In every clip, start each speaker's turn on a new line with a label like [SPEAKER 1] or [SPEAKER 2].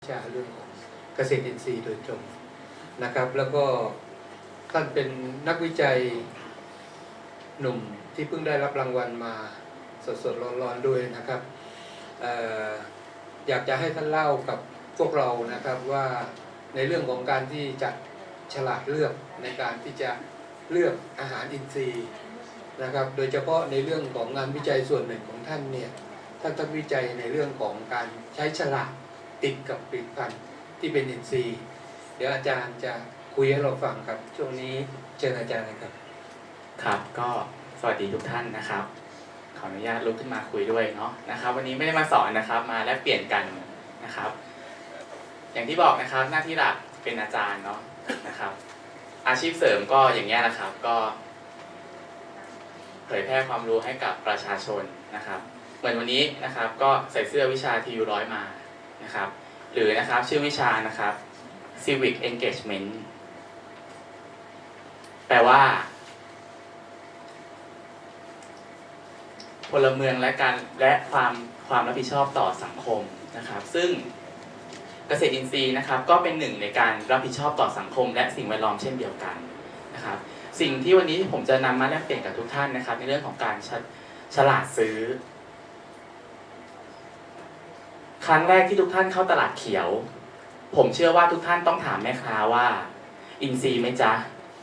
[SPEAKER 1] ชาเรื่องของเกษตรอินทรีย์โดยตรงนะครับแล้วก็ท่านเป็นนักวิจัยหนุ่มที่เพิ่งได้รับรางวัลมาสดๆร้อนๆด้วยนะครับอยากจะให้ท่านเล่ากับพวกเรานะครับว่าในเรื่องของการที่จะฉลาดเลือกในการที่จะเลือกอาหารอินทรีย์นะครับโดยเฉพาะในเรื่องของงานวิจัยส่วนหนึ่งของท่านเนี่ยท่านวิจัยในเรื่องของการใช้ฉลากติดกับผลิตภัณฑ์ที่เป็นอินทรีย์เดี๋ยวอาจารย์จะคุยให้เราฟังครับช่วงนี้เชิญอาจารย์เลยครับ
[SPEAKER 2] ครับก็สวัสดีทุกท่านนะครับขออนุญาตลุกขึ้นมาคุยด้วยเนาะนะครับวันนี้ไม่ได้มาสอนนะครับมาแลกเปลี่ยนกันนะครับอย่างที่บอกนะครับหน้าที่หลักเป็นอาจารย์เนาะนะครับอาชีพเสริมก็อย่างเงี้ยนะครับก็เผยแพร่ความรู้ให้กับประชาชนนะครับเหมือนวันนี้นะครับก็ใส่เสื้อวิชา TU100 มานะครับหรือนะครับชื่อวิชานะครับ Civic Engagement แปลว่าพลเมืองและความรับผิดชอบต่อสังคมนะครับซึ่งเกษตรอินทรีย์นะครับก็เป็นหนึ่งในการรับผิดชอบต่อสังคมและสิ่งแวดล้อมเช่นเดียวกันนะครับสิ่งที่วันนี้ผมจะนำมาแลกเปลี่ยนกับทุกท่านนะครับในเรื่องของการฉลาดซื้อครั้งแรกที่ทุกท่านเข้าตลาดเขียวผมเชื่อว่าทุกท่านต้องถามแม่ค้าว่าอินทรีย์ไหมจ๊ะ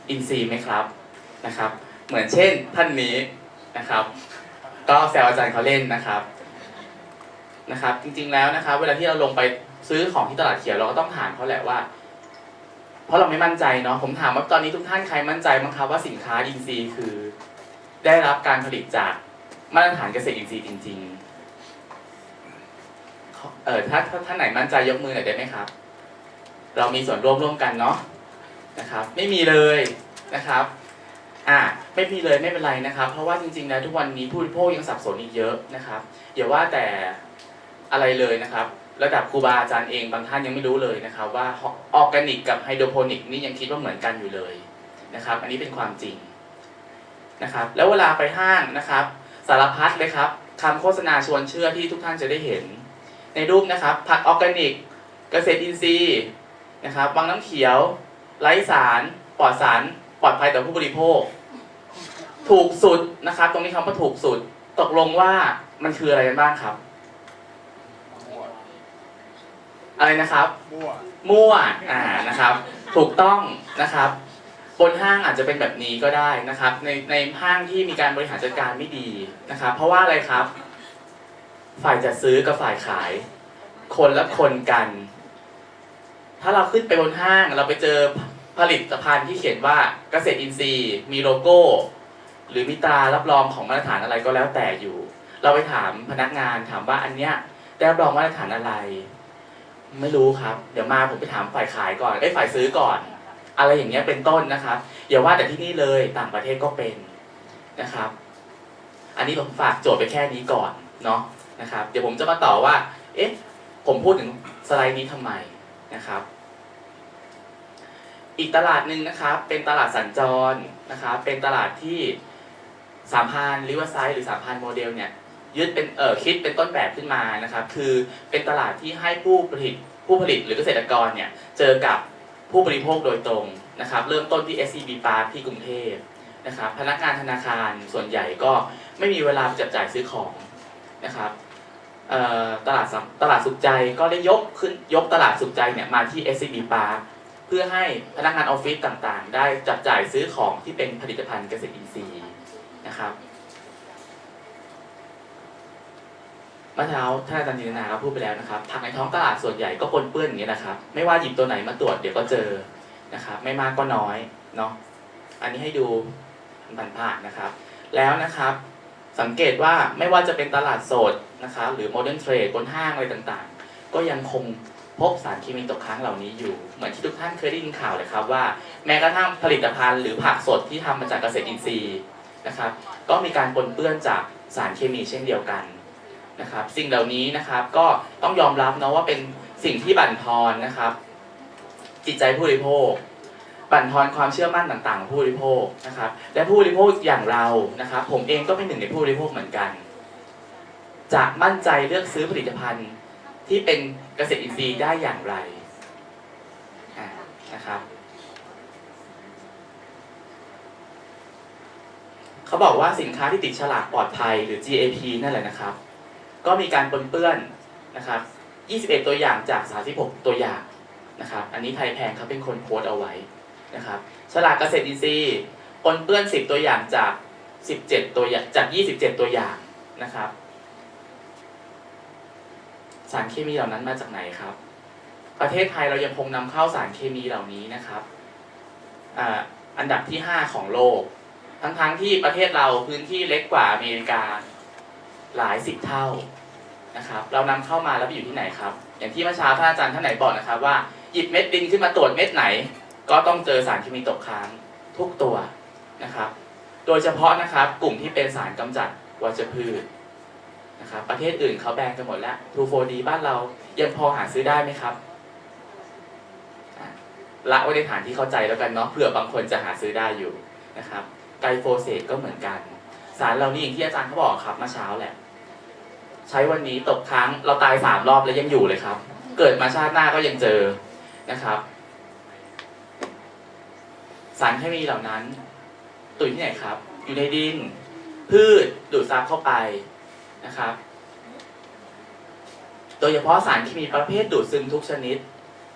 [SPEAKER 2] อินทรีย์ไหมครับนะครับเหมือนเช่นท่านนี้นะครับก็แซวอาจารย์เขาเล่นนะครับจริงๆแล้วนะครับเวลาที่เราลงไปซื้อของที่ตลาดเขียวเราก็ต้องถามเขาแหละว่าเพราะเราไม่มั่นใจเนาะผมถามว่าตอนนี้ทุกท่านใครมั่นใจบ้างครับว่าสินค้าอินทรีย์คือได้รับการผลิตจากมาตรฐานเกษตรอินทรีย์จริงๆถ้าท่านไหนมั่นใจยกมือหน่อยได้ไหมครับเรามีส่วนร่วมกันเนาะนะครับไม่มีเลยนะครับไม่มีเลยไม่เป็นไรนะครับเพราะว่าจริงๆแล้วทุกวันนี้ผู้บริโภคยังสับสนอีกเยอะนะครับอย่าว่าแต่อะไรเลยนะครับระดับครูบาอาจารย์เองบางท่านยังไม่รู้เลยนะครับว่าออร์แกนิกกับไฮโดรโปนิกนี่ยังคิดว่าเหมือนกันอยู่เลยนะครับอันนี้เป็นความจริงนะครับแล้วเวลาไปห้างนะครับสารพัดเลยครับคำโฆษณาชวนเชื่อที่ทุกท่านจะได้เห็นในรูปนะครับผักออร์แกนิกเกษตรอินทรีย์นะครับวังน้ำเขียวไร้สารปลอดสารปลอดภัยต่อผู้บริโภคถูกสุดนะครับตรงนี้คำว่าถูกสุดตกลงว่ามันคืออะไรกันบ้างครับอะไรนะครับมั่วนะครับถูกต้องนะครับบนห้างอาจจะเป็นแบบนี้ก็ได้นะครับในห้างที่มีการบริหารจัดการไม่ดีนะครับเพราะว่าอะไรครับฝ่ายจัดซื้อกับฝ่ายขายคนละคนกันถ้าเราขึ้นไปบนห้างเราไปเจอผลิตภัณฑ์ที่เขียนว่าเกษตรอินทรีย์มีโลโก้หรือมีตรารับรองของมาตรฐานอะไรก็แล้วแต่อยู่เราไปถามพนักงานถามว่าอันเนี้ยได้รับรองมาตรฐานอะไรไม่รู้ครับเดี๋ยวมาผมไปถามฝ่ายขายก่อนฝ่ายซื้อก่อนอะไรอย่างเงี้ยเป็นต้นนะครับอย่าว่าแต่ที่นี่เลยต่างประเทศก็เป็นนะครับอันนี้ผมฝากโจทย์ไปแค่นี้ก่อนเนาะนะครับเดี๋ยวผมจะมาต่อว่าผมพูดถึงสไลด์นี้ทำไมนะครับอีกตลาดหนึ่งนะครับเป็นตลาดสัญจรนะครับเป็นตลาดที่สามพานริเวอร์ไซด์หรือสามพานโมเดลเนี่ยยึดเป็นคิดเป็นต้นแบบขึ้นมานะครับคือเป็นตลาดที่ให้ผู้ผลิตหรือเกษตรกรเนี่ยเจอกับผู้บริโภคโดยตรงนะครับเริ่มต้นที่ SCB Park ที่กรุงเทพนะครับพนักงานธนาคารส่วนใหญ่ก็ไม่มีเวลาจับจ่ายซื้อของนะครับตลาดสุขใจก็ได้ยกตลาดสุขใจเนี่ยมาที่ SCB Park เพื่อให้พนักงานออฟฟิศต่างๆได้จับจ่ายซื้อของที่เป็นผลิตภัณฑ์เกษตรอินทรีย์นะครับเมื่อเช้าท่านอาจารย์จินตนาพูดไปแล้วนะครับผักในท้องตลาดส่วนใหญ่ก็ปนเปื้อนอย่างนี้นะครับไม่ว่าหยิบตัวไหนมาตรวจเดี๋ยวก็เจอนะครับไม่มากก็น้อยเนาะอันนี้ให้ดูผ่านๆนะครับแล้วนะครับสังเกตว่าไม่ว่าจะเป็นตลาดสดนะครับหรือโมเดิร์นเทรดบนห้างอะไรต่างๆก็ยังคงพบสารเคมีตกค้างเหล่านี้อยู่เหมือนที่ทุกท่านเคยได้ยินข่าวเลยครับว่าแม้กระทั่งผลิตภัณฑ์หรือผักสดที่ทำมาจากเกษตรอินทรีย์นะครับก็มีการปนเปื้อนจากสารเคมีเช่นเดียวกันนะครับสิ่งเหล่านี้นะครับก็ต้องยอมรับนะว่าเป็นสิ่งที่บั่นทอนนะครับจิตใจผู้บริโภคบั่นทอนความเชื่อมั่นต่างๆของผู้บริโภคนะครับและผู้บริโภคอย่างเรานะครับผมเองก็เป็นหนึ่งในผู้บริโภคเหมือนกันจะมั่นใจเลือกซื้อผลิตภัณฑ์ ที่เป็นเกษตรอินทรีย์ได้อย่างไรนะครับเขาบอกว่าสินค้าที่ติดฉลากปลอดภัยหรือ GAP นั่นแหละนะครับก็มีการปนเปื้อนนะครับ21 ตัวอย่างจาก36 ตัวอย่างนะครับอันนี้ไทยแพงครับเป็นคนโพสต์เอาไว้นะครับฉลากเกษตรอินทรีย์ปนเปื้อน10 ตัวอย่างจาก17 ตัวอย่างจาก27 ตัวอย่างนะครับสารเคมีเหล่านั้นมาจากไหนครับประเทศไทยเรายังคงนำเข้าสารเคมีเหล่านี้นะครับอันดับที่5ของโลกทั้งที่ประเทศเราพื้นที่เล็กกว่าอเมริกาหลาย10 เท่านะครับเรานำเข้ามาแล้วไปอยู่ที่ไหนครับอย่างที่เมื่อเช้าท่านอาจารย์ท่านไหนบอกนะครับว่าหยิบเม็ดดินขึ้นมาตรวจเม็ดไหนก็ต้องเจอสารเคมีตกค้างทุกตัวนะครับโดยเฉพาะนะครับกลุ่มที่เป็นสารกำจัดวัชพืชนะครับประเทศอื่นเขาแบนกันหมดแล้ว 2,4-D บ้านเรายังพอหาซื้อได้ไหมครับละไว้ในฐานที่เข้าใจแล้วกันเนาะเผื่อบางคนจะหาซื้อได้อยู่นะครับไกลโฟเสตก็เหมือนกันสารเหล่านี้อย่างที่อาจารย์เขาบอกครับเมื่อเช้าแหละใช้วันนี้ตกค้างเราตาย3 รอบแล้วยังอยู่เลยครับเกิดมาชาติหน้าก็ยังเจอนะครับสารเคมีเหล่านั้นตัวที่ไหนครับอยู่ในดินพืชดูดซับเข้าไปนะครับโดยเฉพาะสารเคมีประเภทดูดซึมทุกชนิด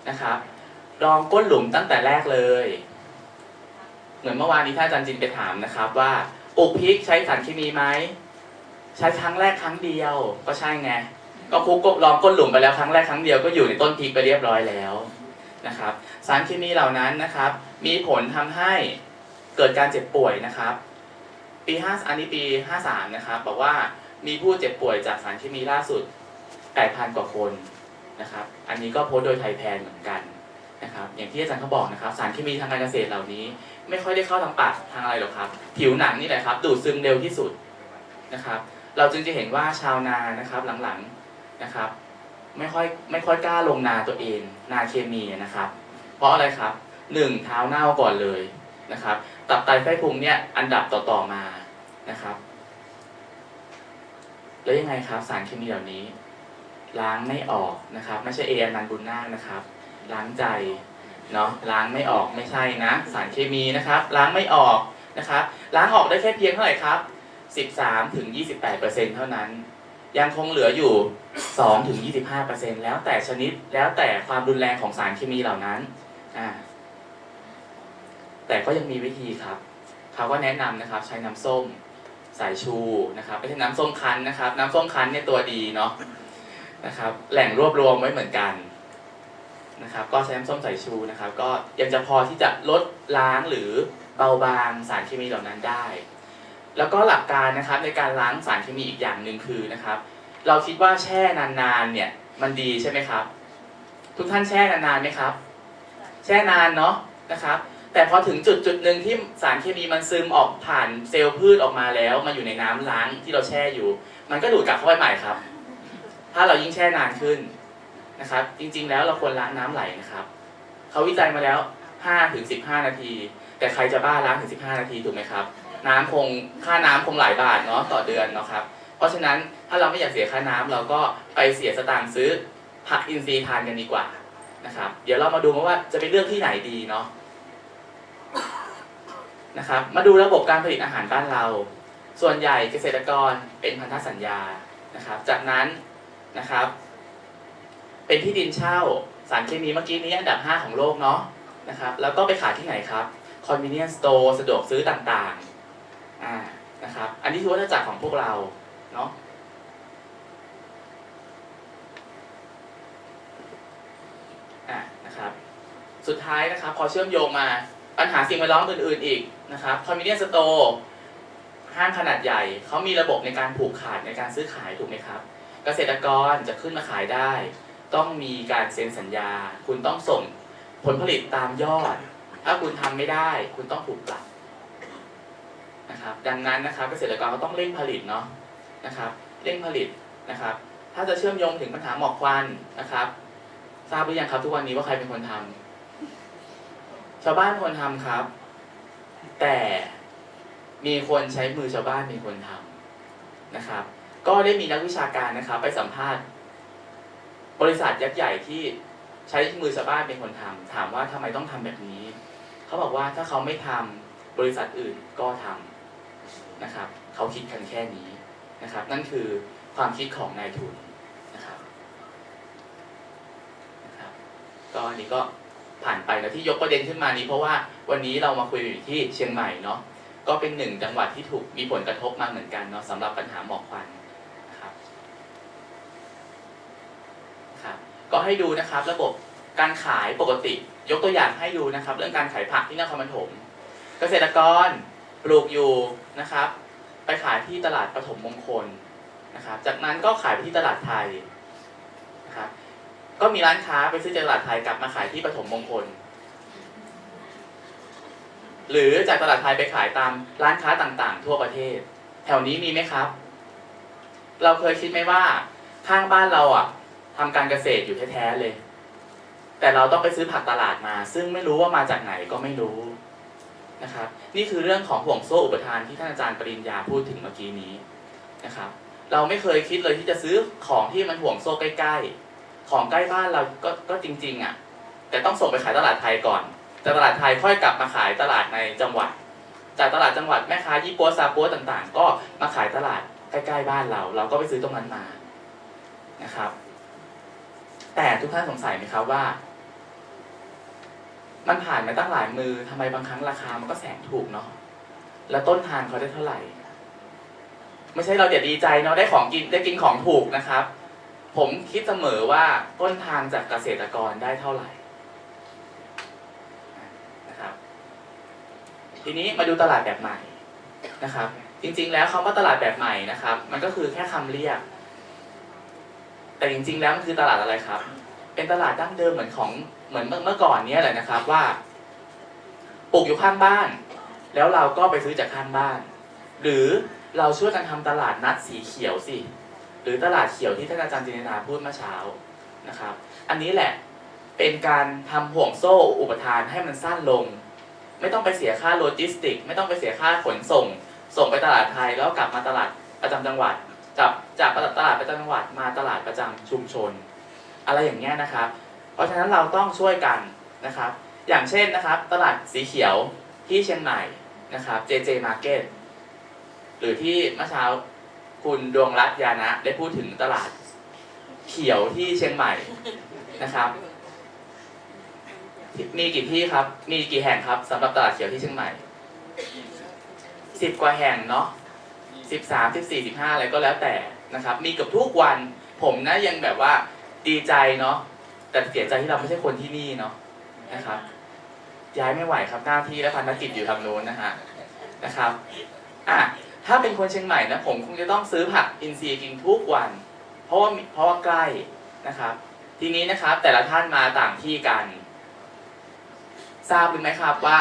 [SPEAKER 2] นะครับลองก้นหลุมตั้งแต่แรกเลยเหมือนเมื่อวานนี้ท่านอาจารย์จินไปถามนะครับว่าปลูกพริกใช้สารเคมีไหมใช้ครั้งแรกครั้งเดียวก็ใช่ไงก็คุกกบลองก้นหลุมไปแล้วครั้งแรกครั้งเดียวก็อยู่ในต้นพริกไปเรียบร้อยแล้วนะครับสารเคมีเหล่านั้นนะครับมีผลทำให้เกิดการเจ็บป่วยนะครับอันนี้ปี 53นะครับบอกว่ามีผู้เจ็บป่วยจากสารเคมีล่าสุด 8,000 กว่าคนนะครับอันนี้ก็โพสต์โดยไทยแพนเหมือนกันนะครับอย่างที่อาจารย์เขาบอกนะครับสารเคมีทางการเกษตรเหล่านี้ไม่ค่อยได้เข้าทางปากทางอะไรหรอกครับผิวหนังนี่แหละครับดูดซึมเร็วที่สุดนะครับเราจึงจะเห็นว่าชาวนานะครับหลังๆนะครับไม่ค่อยกล้าลงนาตัวเองนาเคมีนะครับเพราะอะไรครับ1เท้าเน่าก่อนเลยนะครับตับไตไส้พุงเนี่ยอันดับต่อมานะครับแล้วยังไงครับสารเคมีเหล่านี้ล้างไม่ออกนะครับไม่ใช่อนันต์บุญนาคนะครับล้างใจเนาะล้างไม่ออกไม่ใช่นะสารเคมีนะครับล้างไม่ออกนะครับล้างออกได้แค่เพียงเท่าไหร่ครับ 13-28% เท่านั้นยังคงเหลืออยู่ 2-25% แล้วแต่ชนิดแล้วแต่ความรุนแรงของสารเคมีเหล่านั้นแต่ก็ยังมีวิธีครับเขาก็แนะนำนะครับใช้น้ำส้มสายชูนะครับไม่ใช่น้ำส้มคั้นนะครับน้ำส้มคั้นเนี่ยตัวดีเนาะนะครับแหล่งรวบรวมไว้เหมือนกันนะครับก็ใช้น้ำส้มสายชูนะครับก็ยังจะพอที่จะลดล้างหรือเบาบางสารเคมีเหล่านั้นได้แล้วก็หลักการนะครับในการล้างสารเคมีอีกอย่างหนึ่งคือนะครับเราคิดว่าแช่นานๆเนี่ยมันดีใช่ไหมครับทุกท่านแช่นานๆไหมครับแช่นานเนาะนะครับแต่พอถึงจุดหนึ่งที่สารเคมีมันซึมออกผ่านเซลล์พืชออกมาแล้วมาอยู่ในน้ำล้างที่เราแช่อยู่มันก็ดูดกลับเข้าไปใหม่ครับถ้าเรายิ่งแช่นานขึ้นนะครับจริงๆแล้วเราควรล้างน้ำไหลนะครับเขาวิจัยมาแล้ว 5-15 นาทีแต่ใครจะบ้าล้างถึง15 นาทีถูกไหมครับค่าน้ำคงหลายบาทเนาะต่อเดือนเนาะครับเพราะฉะนั้นถ้าเราไม่อยากเสียค่าน้ำเราก็ไปเสียสตางค์ซื้อผักอินทรีย์ทานกันดีกว่านะครับเดี๋ยวเรามาดูว่าจะไปเลือกที่ไหนดีเนาะนะครับมาดูระบบการผลิตอาหารบ้านเราส่วนใหญ่เกษตรกรเป็นพันธสัญญานะครับจากนั้นนะครับเป็นที่ดินเช่าสารเคมีเมื่อกี้นี้อันดับ5ของโลกเนาะนะครับแล้วก็ไปขายที่ไหนครับ convenience store สะดวกซื้อต่างๆนะครับอันนี้คือวัฏจักรของพวกเราเนาะนะครับสุดท้ายนะครับพอเชื่อมโยงมาปัญหาสิ่งแวดล้อมอื่นๆอีกนะครับ convenience store ห้างขนาดใหญ่เขามีระบบในการผูกขาดในการซื้อขายถูกไหมครับเกษตรกรจะขึ้นมาขายได้ต้องมีการเซ็นสัญญาคุณต้องส่งผลผลิตตามยอดถ้าคุณทำไม่ได้คุณต้องถูกปรับนะครับดังนั้นนะครับเกษตรกรก็ต้องเร่งผลิตเนาะนะครับเร่งผลิตนะครับถ้าจะเชื่อมโยงถึงปัญหาหมอกควันนะครับทราบหรือยังครับทุกวันนี้ว่าใครเป็นคนทำชาวบ้านเป็นคนทำครับแต่มีคนใช้มือชาวบ้านเป็นคนทำนะครับก็ได้มีนักวิชาการนะครับไปสัมภาษณ์ บริษัทยักษ์ใหญ่ที่ใช้มือชาวบ้านเป็นคนทำถามว่าทำไมต้องทำแบบนี้เขาบอกว่าถ้าเขาไม่ทำบริษัทอื่นก็ทำนะครับเขาคิดกันแค่นี้นะครับนั่นคือความคิดของนายทุนนะครับก็อันนี้ก็ผ่านไปแล้วที่ยกประเด็นขึ้นมานี้เพราะว่าวันนี้เรามาคุยอยู่ที่เชียงใหม่เนาะก็เป็นหนึ่งจังหวัดที่ถูกมีผลกระทบมาเหมือนกันเนาะสำหรับปัญหาหมอกควันนะครับก็ให้ดูนะครับระบบการขายปกติยกตัวอย่างให้ดูนะครับเรื่องการขายผักที่นครปฐมเกษตรกรปลูกอยู่นะครับไปขายที่ตลาดปฐมมงคลนะครับจากนั้นก็ขายไปที่ตลาดไทยนะครับก็มีร้านค้าไปซื้อจากตลาดไทยกลับมาขายที่ปฐมมงคลหรือจากตลาดไทยไปขายตามร้านค้าต่างๆทั่วประเทศแถวนี้มีไหมครับเราเคยคิดไหมว่าข้างบ้านเราอ่ะทำการเกษตรอยู่แท้ๆเลยแต่เราต้องไปซื้อผักตลาดมาซึ่งไม่รู้ว่ามาจากไหนก็ไม่รู้นะครับนี่คือเรื่องของห่วงโซ่อุปทานที่ท่านอาจารย์ปริญญาพูดถึงเมื่อกี้นี้นะครับเราไม่เคยคิดเลยที่จะซื้อของที่มันห่วงโซ่ใกล้ๆของใกล้บ้านเราก็จริงๆอ่ะแต่ต้องส่งไปขายตลาดไทยก่อนจากตลาดไทยค่อยกลับมาขายตลาดในจังหวัดจากตลาดจังหวัดแม่ค้ายี่ปัวซาปัวต่างๆก็มาขายตลาดใกล้ๆบ้านเราก็ไปซื้อตรงนั้นมานะครับแต่ทุกท่านสงสัยไหมครับว่ามันผ่านมาตั้งหลายมือทำไมบางครั้งราคามันก็แสนถูกเนาะแล้วต้นทางเขาได้เท่าไหร่ไม่ใช่เราจะดีใจเนาะได้ของกินได้กินของถูกนะครับผมคิดเสมอว่าต้นทางจากเกษตรกรได้เท่าไหร่นะครับทีนี้มาดูตลาดแบบใหม่นะครับจริงๆแล้วคำว่าตลาดแบบใหม่นะครับมันก็คือแค่คำเรียกแต่จริงๆแล้วมันคือตลาดอะไรครับเป็นตลาดดั้งเดิมเหมือนเมื่อก่อนนี้แหละนะครับว่าปลูกอยู่ข้างบ้านแล้วเราก็ไปซื้อจากข้างบ้านหรือเราช่วยกันทำตลาดนัดสีเขียวสิหรือตลาดเขียวที่ท่านอาจารย์จินนาพูดเมื่อเช้านะครับอันนี้แหละเป็นการทำห่วงโซ่อุปทานให้มันสั้นลงไม่ต้องไปเสียค่าโลจิสติกไม่ต้องไปเสียค่าขนส่งไปตลาดไทยแล้วกลับมาตลาดประจำจังหวัดจากตลาดประจำจังหวัดมาตลาดประจำชุมชนอะไรอย่างเงี้ยนะครับเพราะฉะนั้นเราต้องช่วยกันนะครับอย่างเช่นนะครับตลาดสีเขียวที่เชียงใหม่นะครับ JJ Market หรือที่เมื่อเช้าคุณดวงรัตน์ยานะได้พูดถึงตลาดเขียวที่เชียงใหม่นะครับมีกี่ที่ครับมีกี่แห่งครับสำหรับตลาดเขียวที่เชียงใหม่10 กว่าแห่งเนาะ13 14 15อะไรก็แล้วแต่นะครับมีเกือบทุกวันผมนะยังแบบว่าดีใจเนาะแต่เสียใจที่เราไม่ใช่คนที่นี่เนาะนะครับย้ายไม่ไหวครับหน้าที่และภารกิจอยู่ทางโน้นนะครับถ้าเป็นคนเชียงใหม่นะผมคงจะต้องซื้อผักอินทรีย์กินทุกวันเพราะว่าใกล้นะครับทีนี้นะครับแต่ละท่านมาต่างที่กันทราบหรือไม่ครับว่า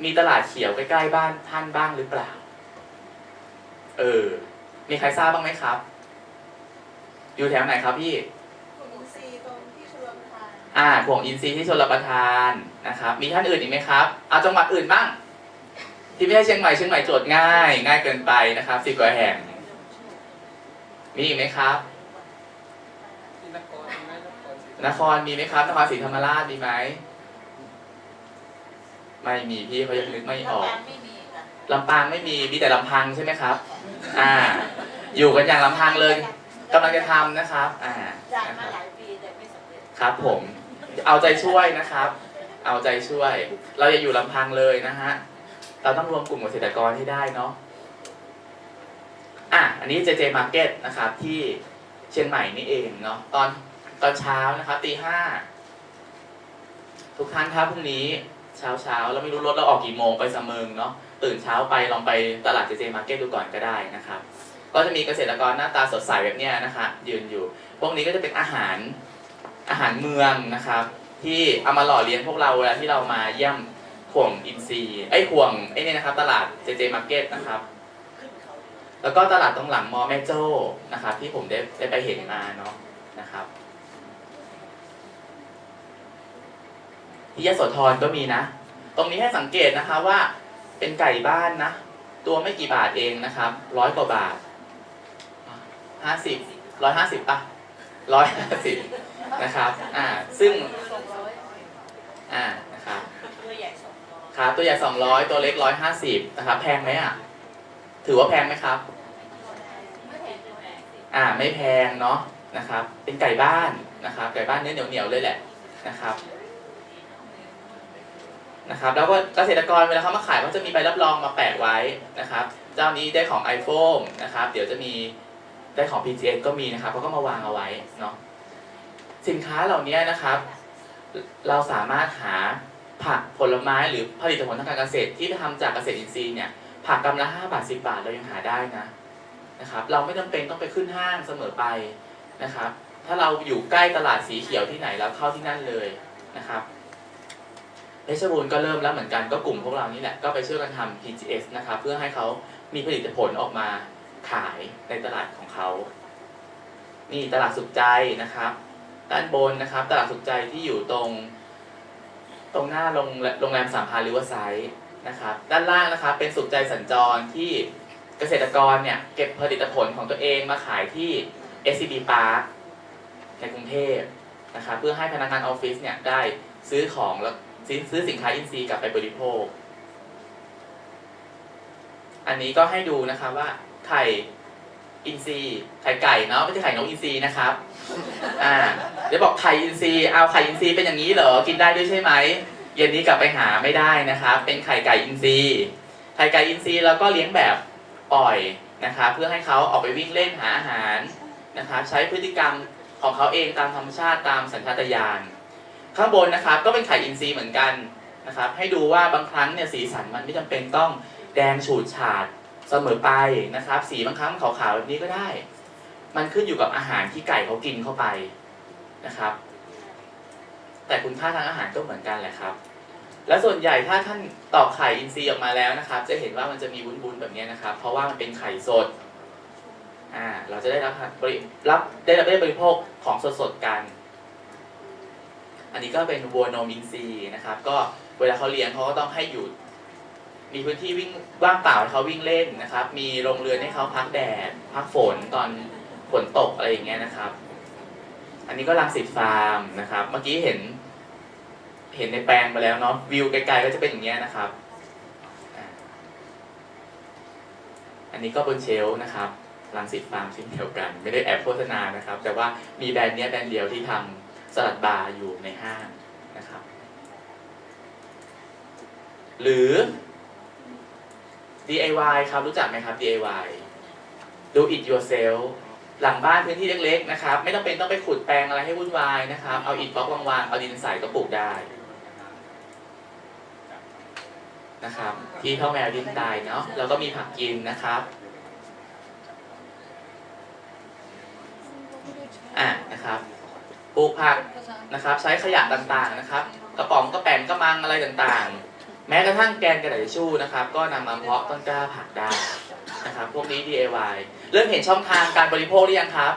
[SPEAKER 2] มีตลาดเขียวใกล้ๆบ้านท่านบ้างหรือเปล่ามีใครทราบบ้างไหมครับอยู่แถวไหนครับพี่
[SPEAKER 3] ห่วงอินทรีย์ตรงที่ชลประทาน
[SPEAKER 2] ห่วงอินทรีย์ที่ชลประทานนะครับมีท่านอื่นอีกไหมครับเอาจังหวัดอื่นบ้างที่ไม่ใช่เชียงใหม่โจทย์ง่ายเกินไปนะครับ10 กว่าแห่งมีอีกไหมครับนครมีไหมครับนครศรีธรรมราชมีไหมไม่มีพี่เขายังนึกไม่ออกลำปางไม่มีแต่ลำพังใช่ไหมครับอยู่กันอย่างลำพังเลยกำลังจะทำนะครับ
[SPEAKER 3] จ่ายมาหลายปีแต่ไม่สำเร็จ
[SPEAKER 2] ครับผมเอาใจช่วยนะครับเอาใจช่วยเราอย่าอยู่ลำพังเลยนะฮะเราต้องรวมกลุ่มเกษตรกรให้ได้เนาะอันนี้ JJ Market นะครับที่เชียงใหม่นี่เองเนาะตอนเช้านะครับตี 5ทุกท่านถ้าพรุ่งนี้เช้าแล้วไม่รู้รถเราออกกี่โมงไปสะเมิงเนาะตื่นเช้าไปลองไปตลาด JJ Market ดูก่อนก็ได้นะครับก็จะมีเกษตรกรหน้าตาสดใสแบบนี้นะคะยืนอยู่พวกนี้ก็จะเป็นอาหารเมืองนะครับที่เอามาหล่อเลี้ยงพวกเราเวลาที่เรามาเยี่ยมห่วงอินทรีย์ห่วงนี่นะครับตลาด JJ Market นะครับแล้วก็ตลาดตรงหลังมอแม่โจ้นะครับที่ผมได้ไปเห็นมาเนาะนะครับที่ยโสธรก็มีนะตรงนี้ให้สังเกตนะคะว่าเป็นไก่บ้านนะตัวไม่กี่บาทเองนะครับ100 กว่าบาท150 ป่ะ 150นะครับซึ่งนะครับ
[SPEAKER 3] ตัวใหญ่200
[SPEAKER 2] ครับตัวใหญ่200ตัวเล็ก150นะครับแพงไหมถือว่าแพงไหมครับไม่แพงเนาะนะครับเป็นไก่บ้านนะครับไก่บ้านเนื้อเหนียวๆเลยแหละนะครับแล้วก็เกษตรกรเวลาเขามาขายเขาจะมีใบรับรองมาแปะไว้นะครับเจ้านี้ได้ของ iPhone นะครับเดี๋ยวจะมีได้ของ PGN ก็มีนะครับเขาก็มาวางเอาไว้เนาะสินค้าเหล่านี้นะครับเราสามารถหาผักผลไม้หรือผลิตผลทางการเกษตรที่ทำจากเกษตรอินทรีย์เนี่ยผักกำละ5 บาท 10 บาทเรายังหาได้นะครับเราไม่จำเป็นต้องไปขึ้นห้างเสมอไปนะครับถ้าเราอยู่ใกล้ตลาดสีเขียวที่ไหนแล้วเข้าที่นั่นเลยนะครับเพชรบูรณ์ก็เริ่มแล้วเหมือนกันก็กลุ่มพวกเรานี่แหละก็ไปช่วยกันทำ PGS นะครับเพื่อให้เขามีผลิตผลออกมาขายในตลาดของเขานี่ตลาดสุขใจนะครับด้านบนนะครับตลาดสุขใจที่อยู่ตรงหน้าโรงแรมสามพรานริเวอร์ไซด์นะครับด้านล่างนะครับเป็นสุขใจสัญจรที่เกษตรกรเนี่ยเก็บผลิตผลของตัวเองมาขายที่ SCB Park ในกรุงเทพนะครับเพื่อให้พนักงานออฟฟิศเนี่ยได้ซื้อของแล้วซื้อสินค้าอินทรีย์กลับไปบริโภคอันนี้ก็ให้ดูนะครับว่าไข่อินทรีย์ไข่ไก่เนาะไม่ใช่ไข่นกอินทรีย์นะครับเดี๋ยวบอกไข่อินทรีย์เอาไข่อินทรีย์เป็นอย่างนี้เหรอกินได้ด้วยใช่ไหมเย็นนี้กลับไปหาไม่ได้นะครับเป็นไข่ไก่อินทรีย์ไข่ไก่อินทรีย์เราก็เลี้ยงแบบปล่อยนะครับเพื่อให้เขาออกไปวิ่งเล่นหาอาหารนะครับใช้พฤติกรรมของเขาเองตามธรรมชาติตามสัญชาตญาณข้างบนนะครับก็เป็นไข่อินทรีย์เหมือนกันนะครับให้ดูว่าบางครั้งเนี่ยสีสันมันไม่จำเป็นต้องแดงฉูดฉาดเสมอไปนะครับสีบางครั้งขาวๆแบบนี้ก็ได้มันขึ้นอยู่กับอาหารที่ไก่เขากินเข้าไปนะครับแต่คุณค่าทางอาหารก็เหมือนกันแหละครับและส่วนใหญ่ถ้าท่านตอกไข่อินทรีย์ออกมาแล้วนะครับจะเห็นว่ามันจะมีวุ้นๆแบบนี้นะครับเพราะว่ามันเป็นไข่สดเราจะได้ได้บริโภคของสดๆกันอันนี้ก็เป็นวัวนมอินทรีย์นะครับก็เวลาเขาเลี้ยงเขาก็ต้องให้อยู่มีพื้นที่วิ่งว่างเปล่าให้เขาวิ่งเล่นนะครับมีโรงเรือนให้เขาพักแดดพักฝนตอนฝนตกอะไรอย่างเงี้ยนะครับอันนี้ก็รังสิตฟาร์มนะครับเมื่อกี้เห็นในแปลงมาแล้วเนาะวิวไกลๆก็จะเป็นอย่างเงี้ยนะครับอันนี้ก็บนเชลฟ์นะครับรังสิตฟาร์มเช่นเดียวกันไม่ได้แอบโฆษณานะครับแต่ว่ามีแบรนด์นี้แบรนด์เดียวที่ทำสลัดบาร์อยู่ในห้างนะครับหรือ DIY ครับรู้จักไหมครับ DIY Do it yourself หลังบ้านพื้นที่เล็กๆนะครับไม่ต้องไปขุดแปลงอะไรให้วุ่นวายนะครับเอาอิฐบล็อกวางๆเอาดินใส่ก็ปลูกได้นะครับที่ข้าวแมวดินตายเนาะแล้วก็มีผักกินนะครับนะครับปลูกผักนะครับใช้ขยะต่างๆนะครับกระป๋องกระแป้งกระมังอะไรต่างๆแม้กระทั่งแกนกระดาษทิชชู่นะครับก็นำมาเพาะต้นกล้าผักได้นะครับพวกนี้ DIY เริ่มเห็นช่องทางการบริโภคหรือยังครับ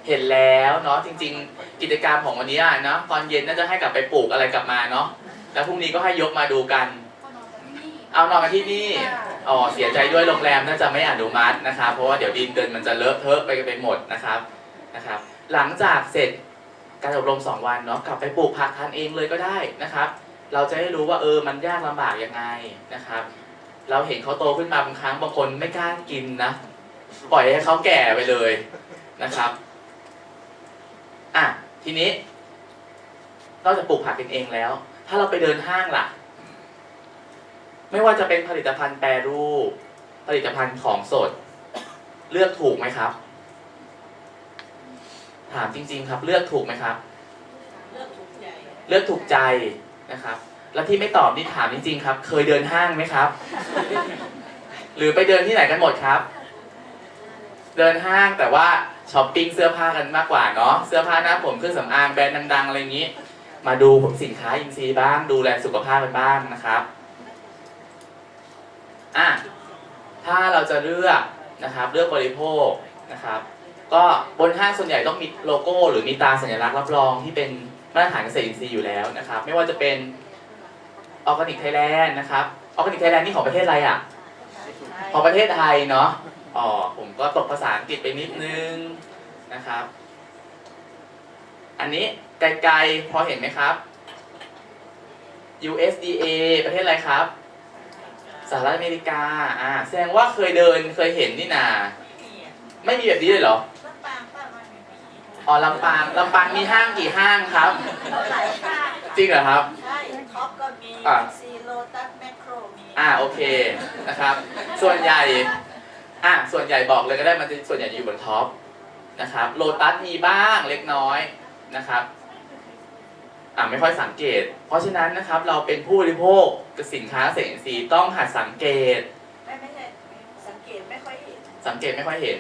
[SPEAKER 2] เห็นแล้วเนาะจริงๆกิจกรรมของวันนี้เนาะตอนเย็นน่าจะให้กลับไปปลูกอะไรกลับมาเนาะแล้วพรุ่งนี้ก็ให้ยกมาดูกันเอานอนกันที่นี่เสียใจด้วยโรงแรมน่าจะไม่อนุมัตินะครับเพราะว่าเดี๋ยวดินเดินมันจะเลอะเทอะไปหมดนะครับหลังจากเสร็จการอบรม2 วันเนาะกลับไปปลูกผักทานเองเลยก็ได้นะครับเราจะได้รู้ว่ามันยากลำบากยังไงนะครับเราเห็นเขาโตขึ้นมาบางครั้งบางคนไม่กล้ากินนะปล่อยให้เขาแก่ไปเลยนะครับทีนี้นอกจากปลูกผักกินเองแล้วถ้าเราไปเดินห้างล่ะไม่ว่าจะเป็นผลิตภัณฑ์แปรรูปผลิตภัณฑ์ของสดเลือกถูกไหมครับถามจริงๆครับเลือกถูกไหมครับเลือกถูกใจนะครับแล้วที่ไม่ตอบนี่ถามจริงๆครับเคยเดินห้างไหมครับหรือไปเดินที่ไหนกันหมดครับเดินห้างแต่ว่าช้อปปิ้งเสื้อผ้ากันมากกว่าเนาะเสื้อผ้าหน้าผมเครื่องสำอางแบรนด์ดังๆอะไรอย่างนี้มาดูสินค้าอินทรีย์บ้างดูแลสุขภาพกันบ้างนะครับถ้าเราจะเลือกนะครับเลือกบริโภคนะครับก็บนห้างส่วนใหญ่ต้องมีโลโก้หรือมีตราสัญลักษณ์รับรองที่เป็นมาตรฐานเกษตรอินทรีย์อยู่แล้วนะครับไม่ว่าจะเป็นออร์แกนิกไทยแลนด์นะครับออร์แกนิกไทยแลนด์นี่ของประเทศอะไรของประเทศไทยเนาะผมก็ตกภาษาอังกฤษไปนิดนึงนะครับ อันนี้ไกลๆพอเห็นไหมครับ USDA ประเทศอะไรครับสหรัฐอเมริกาแสดงว่าเคยเห็นนี่นาไม่มีแบบนี้เลยเหรอ
[SPEAKER 3] ลำปางป้ามันมี
[SPEAKER 2] อ๋อลำปางมีห้างกี่ห้างครับ
[SPEAKER 3] หลายภาค
[SPEAKER 2] จริงเหรอครับ
[SPEAKER 3] ใช่ท็อปก็มี
[SPEAKER 2] อ่ะ
[SPEAKER 3] ซีโลตัสแมคโครมี
[SPEAKER 2] โอเคนะครับ ส่วนใหญ่บอกเลยก็ได้มันจะส่วนใหญ่จะอยู่บนท็อปนะครับโลตัสมีบ้างเล็กน้อยนะครับไม่ค่อยสังเกต เพราะฉะนั้นนะครับเราเป็นผู้บริโภคกับสินค้าเกษตรอินทรีย์ต้องหัดสังเกต
[SPEAKER 3] ไม่ใช่สังเกตไม่ค่อยเห็น
[SPEAKER 2] สังเกตไม่ค่อยเห็น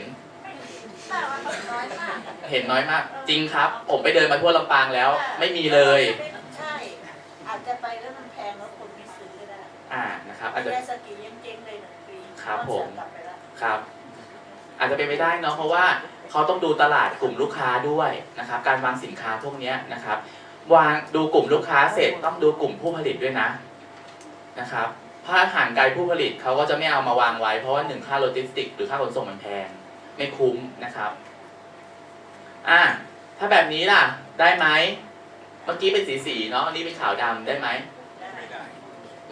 [SPEAKER 3] ป้าว่าเขาน้อยมาก
[SPEAKER 2] เห็นน้อยมาก จริงครับ ผมไปเดินมาทั่วลำปางแล้ว ไม่มีเลย
[SPEAKER 3] ใช่อาจจะไปแล้วมันแพงแล้วคนไม่ซื้อก็ได้
[SPEAKER 2] นะครับอาจจะ
[SPEAKER 3] แยสกียังเจ๊งเลย1 ปี
[SPEAKER 2] ครับผม
[SPEAKER 3] กลับไปแล้ว
[SPEAKER 2] ครับ อาจจะเป็นไปได้เนาะเพราะว่าเขาต้องดูตลาดกลุ่มลูกค้าด้วยนะครับการวางสินค้าพวกนี้นะครับวางดูกลุ่มลูกค้าเสร็จต้องดูกลุ่มผู้ผลิตด้วยนะครับถ้าห่างไกลผู้ผลิตเขาก็จะไม่เอามาวางไว้เพราะว่า1ค่าโลจิสติกหรือค่าขนส่งมันแพงไม่คุ้มนะครับถ้าแบบนี้ล่ะได้ไหมเมื่อกี้เป็นสีเนาะอันนี้เป็นขาวดำได้ไหม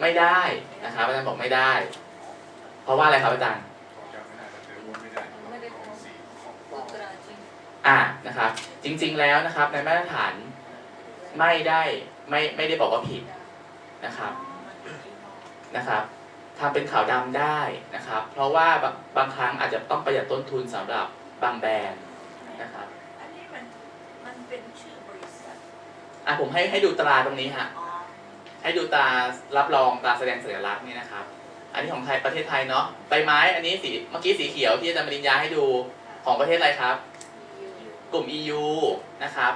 [SPEAKER 2] ไม่ได้นะครับอาจารย์บอกไม่ได้ เพราะว่าอะไรครับอาจารย์นะครับจริงๆแล้วนะครับในมาตรฐานไม่ได้บอกว่าผิดนะครับทำเป็นขาวดำได้นะครับเพราะว่าบางครั้งอาจจะต้องประหยัดต้นทุนสำหรับบางแบรนด์นะครับ
[SPEAKER 3] อันนี้มันเป็นชื่อบริษัท
[SPEAKER 2] ผมให้ดูตราตรงนี้ฮะ
[SPEAKER 3] อ๋อ
[SPEAKER 2] ให้ดูตรารับรองตราแสดงสัญลักษณ์นี่นะครับอันนี้ของไทยประเทศไทยเนาะใบไม้อันนี้เมื่อกี้สีเขียวที่อาจารย์ปริญญาให้ดูของประเทศอะไรครับกลุ่ม EU นะครับ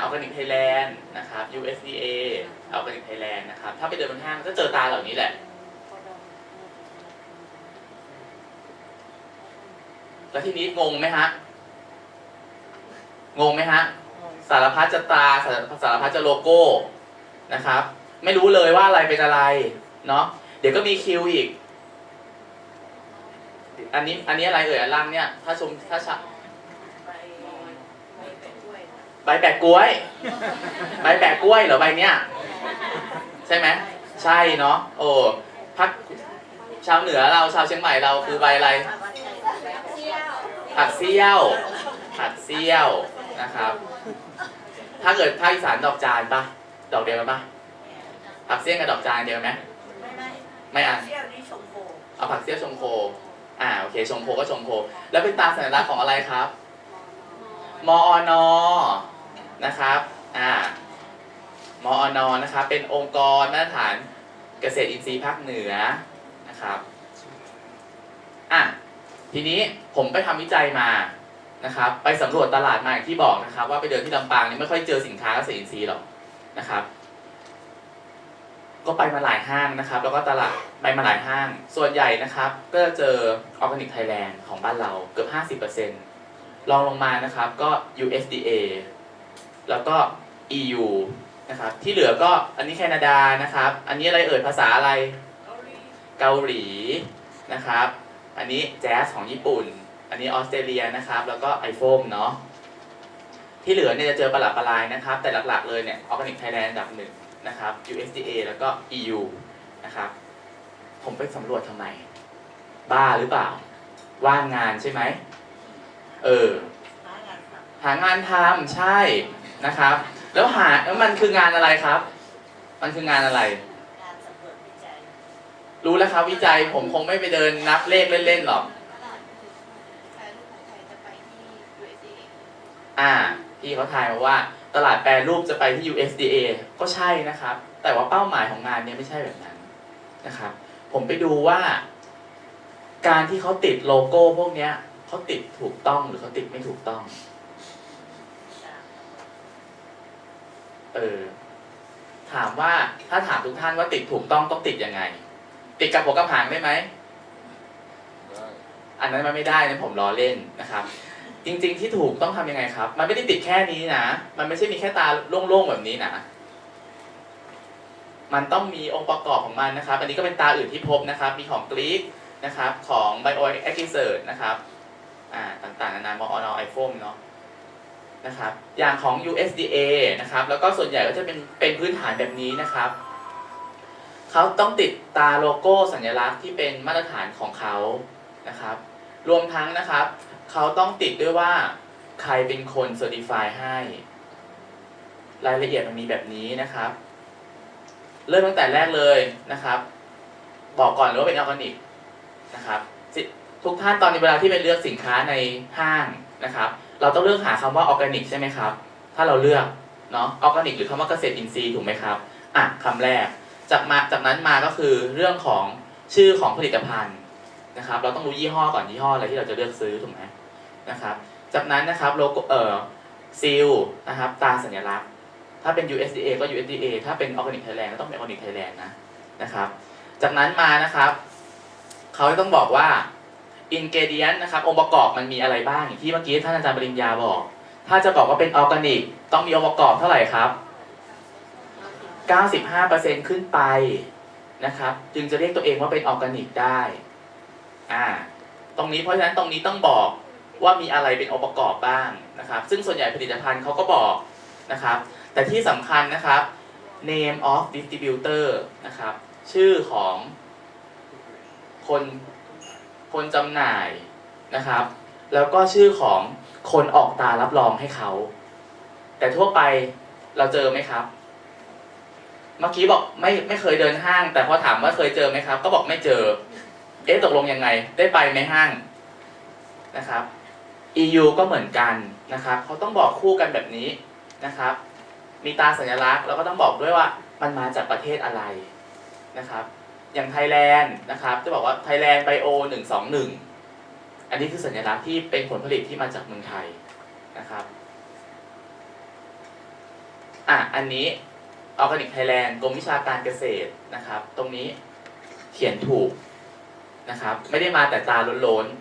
[SPEAKER 2] Organic Thailand นะครับ USDA Organic Thailand นะครับถ้าไปเดินบนห้างก็เจอตาเหล่านี้แหละแล้วทีนี้งงไหมฮะสารพัดจะตราสารพัดจะโลโก้นะครับไม่รู้เลยว่าอะไรเป็นอะไรเนาะเดี๋ยวก็มีคิวอีกอันนี้อะไรเอ่ยอันล่างเนี่ยถ้าใบแปะกล้วยเหรอใบเนี้ยใช่ไหมใช่เนาะโอ้พักชาวเหนือเราชาวเชียงใหม่เราคือใบอะไรผักเซี่ยวนะครับถ้าเกิดภาคอีสานดอกจานปะดอกเดียวกันปะผักเซี่ยวกับดอกจานเดียวกันไหมไม่เซี่ยวนี่ชมโคเอาผักเซี่ยวชมโคโอเคชมโคก็ชมโคแล้วเป็นตราสัญลักษณ์ของอะไรครับมอนนะครับมอนนะครับเป็นองค์กรมาตรฐานเกษตรอินทรีย์ภาคเหนือนะครับทีนี้ผมไปทำวิจัยมานะครับไปสำรวจตลาดมาอย่างที่บอกนะครับว่าไปเดินที่ลำปางนี่ไม่ค่อยเจอสินค้าเกษตรอินทรีย์หรอกนะครับก็ไปมาหลายห้างนะครับแล้วก็ตลาดไปมาหลายห้างส่วนใหญ่นะครับก็จะเจอ Organic Thailand ของบ้านเราเกือบ 50% รองลงมานะครับก็ USDA แล้วก็ EU นะครับที่เหลือก็อันนี้แคนาดานะครับอันนี้อะไรเอ่ยภาษาอะไรเกาหลีนะครับอันนี้แจ๊สของญี่ปุ่นอันนี้ออสเตรเลียนะครับแล้วก็ไอโฟมเนาะที่เหลือเนี่ยจะเจอประหลาดนะครับแต่หลักๆเลยเนี่ย Organic Thailand อันดับ 1นะครับ USDA แล้วก็ EU นะครับผมไปสำรวจทำไมบ้าหรือเปล่าว่างงานใช่ไหมหางานทำใช่นะครับแล้วมันคืองานอะไรครับมันคืองานอะไร
[SPEAKER 3] งานสำรวจวิจัย
[SPEAKER 2] รู้แล้วครับวิจัยผมคงไม่ไปเดินนับเลขเล่นๆหรอกพี่เขาทายมาว่าตลาดแปรรูปจะไปที่ USDA ก็ใช่นะครับแต่ว่าเป้าหมายของงานนี้ไม่ใช่แบบนั้นนะครับผมไปดูว่าการที่เขาติดโลโก้พวกนี้เขาติดถูกต้องหรือเขาติดไม่ถูกต้องถามว่าถ้าถามทุกท่านว่าติดถูกต้องติดยังไงติดกับหัวกับหางได้ไหมอันนั้นมันไม่ได้นะผมล้อเล่นนะครับจริงๆที่ถูกต้องทำยังไงครับมันไม่ได้ติดแค่นี้นะมันไม่ใช่มีแค่ตาโล่งๆแบบนี้นะมันต้องมีองค์ประกอบของมันนะครับอันนี้ก็เป็นตาอื่นที่พบนะครับมีของกรีกนะครับของ Bio Acquisert นะครับ ต่างๆนานามอไอโฟมเนาะนะครับอย่างของ USDA นะครับแล้วก็ส่วนใหญ่ก็จะเป็นพื้นฐานแบบนี้นะครับเขาต้องติดตาโลโก้สัญลักษณ์ที่เป็นมาตรฐานของเขานะครับรวมทั้งนะครับเขาต้องติดด้วยว่าใครเป็นคนเซอร์ติฟายให้รายละเอียดมันมีแบบนี้นะครับเริ่มตั้งแต่แรกเลยนะครับบอกก่อนเลยว่าเป็นออร์แกนิกนะครับทุกท่านตอนในเวลาที่ไปเลือกสินค้าในห้างนะครับเราต้องเลือกหาคำว่าออร์แกนิกใช่ไหมครับถ้าเราเลือกเนาะออร์แกนิกหรือคำว่าเกษตรอินทรีย์ถูกไหมครับคำแรกจากนั้นมาก็คือเรื่องของชื่อของผลิตภัณฑ์นะครับเราต้องรู้ยี่ห้อก่อนยี่ห้ออะไรที่เราจะเลือกซื้อถูกไหมนะครับจากนั้นนะครับโลโก้ซีลนะครับตราสัญลักษณ์ถ้าเป็น USDA ก็ USDA ถ้าเป็น Organic Thailand ก็ต้องเป็น Organic Thailand นะครับจากนั้นมานะครับเขาต้องบอกว่า ingredient นะครับองค์ประกอบมันมีอะไรบ้างอย่างที่เมื่อกี้ท่านอาจารย์ปริญญาบอกถ้าจะบอกว่าเป็นออร์แกนิกต้องมีองค์ประกอบเท่าไหร่ครับ 95% ขึ้นไปนะครับจึงจะเรียกตัวเองว่าเป็นออร์แกนิกได้ตรงนี้เพราะฉะนั้นตรงนี้ต้องบอกว่ามีอะไรเป็นองค์ประกอบบ้างนะครับซึ่งส่วนใหญ่ผลิตภัณฑ์เขาก็บอกนะครับแต่ที่สำคัญนะครับ name of distributor นะครับชื่อของคนจำหน่ายนะครับแล้วก็ชื่อของคนออกตารับรองให้เขาแต่ทั่วไปเราเจอไหมครับเมื่อกี้บอกไม่เคยเดินห้างแต่พอถามว่าเคยเจอไหมครับก็บอกไม่เจอตกลงยังไงได้ไปไหมห้างนะครับ EU ก็เหมือนกันนะครับเขาต้องบอกคู่กันแบบนี้นะครับมีตราสัญลักษณ์แล้วก็ต้องบอกด้วยว่ามันมาจากประเทศอะไรนะครับอย่างไทยแลนด์นะครับจะบอกว่าไทยแลนด์ไบโอ121อันนี้คือสัญลักษณ์ที่เป็นผลผลิตที่มาจากเมืองไทยนะครับอันนี้ออร์แกนิกไทยแลนด์กรมวิชาการเกษตรนะครับตรงนี้เขียนถูกนะครับไม่ได้มาแต่ตาล้นๆ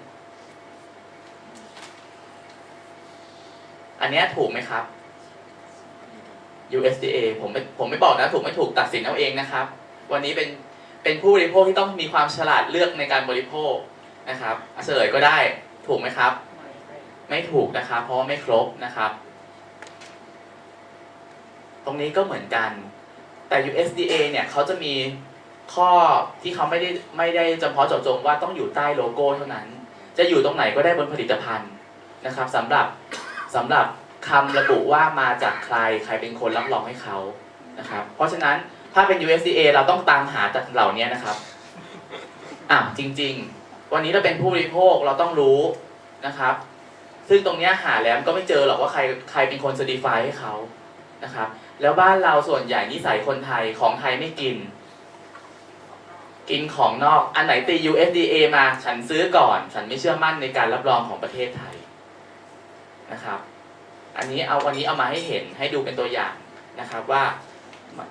[SPEAKER 2] อันนี้ถูกไหมครับ USDA ผมไม่บอกนะถูกไม่ถูกตัดสินเอาเองนะครับวันนี้เป็นผู้บริโภคที่ต้องมีความฉลาดเลือกในการบริโภคนะครับเฉลยก็ได้ถูกไหมครับไม่ถูกนะครับเพราะว่าไม่ครบนะครับตรงนี้ก็เหมือนกันแต่ USDA เนี่ยเขาจะมีข้อที่เขาไม่ได้เฉพาะเจาะจงว่าต้องอยู่ใต้โลโก้เท่านั้นจะอยู่ตรงไหนก็ได้บนผลิตภัณฑ์นะครับสำหรับคำระบุว่ามาจากใครเป็นคนรับรองให้เขานะครับเพราะฉะนั้นถ้าเป็น USDA เราต้องตามหาจากเหล่านี้นะครับจริงๆวันนี้เราเป็นผู้บริโภคเราต้องรู้นะครับซึ่งตรงนี้หาแล้วก็ไม่เจอหรอกว่าใครเป็นคนเซอร์ติฟายให้เขานะครับแล้วบ้านเราส่วนใหญ่นิสัยคนไทยของไทยไม่กินของนอกอันไหนตี USDA มาฉันซื้อก่อนฉันไม่เชื่อมั่นในการรับรองของประเทศไทยนะครับวันนี้เอามาให้เห็นให้ดูเป็นตัวอย่างนะครับว่า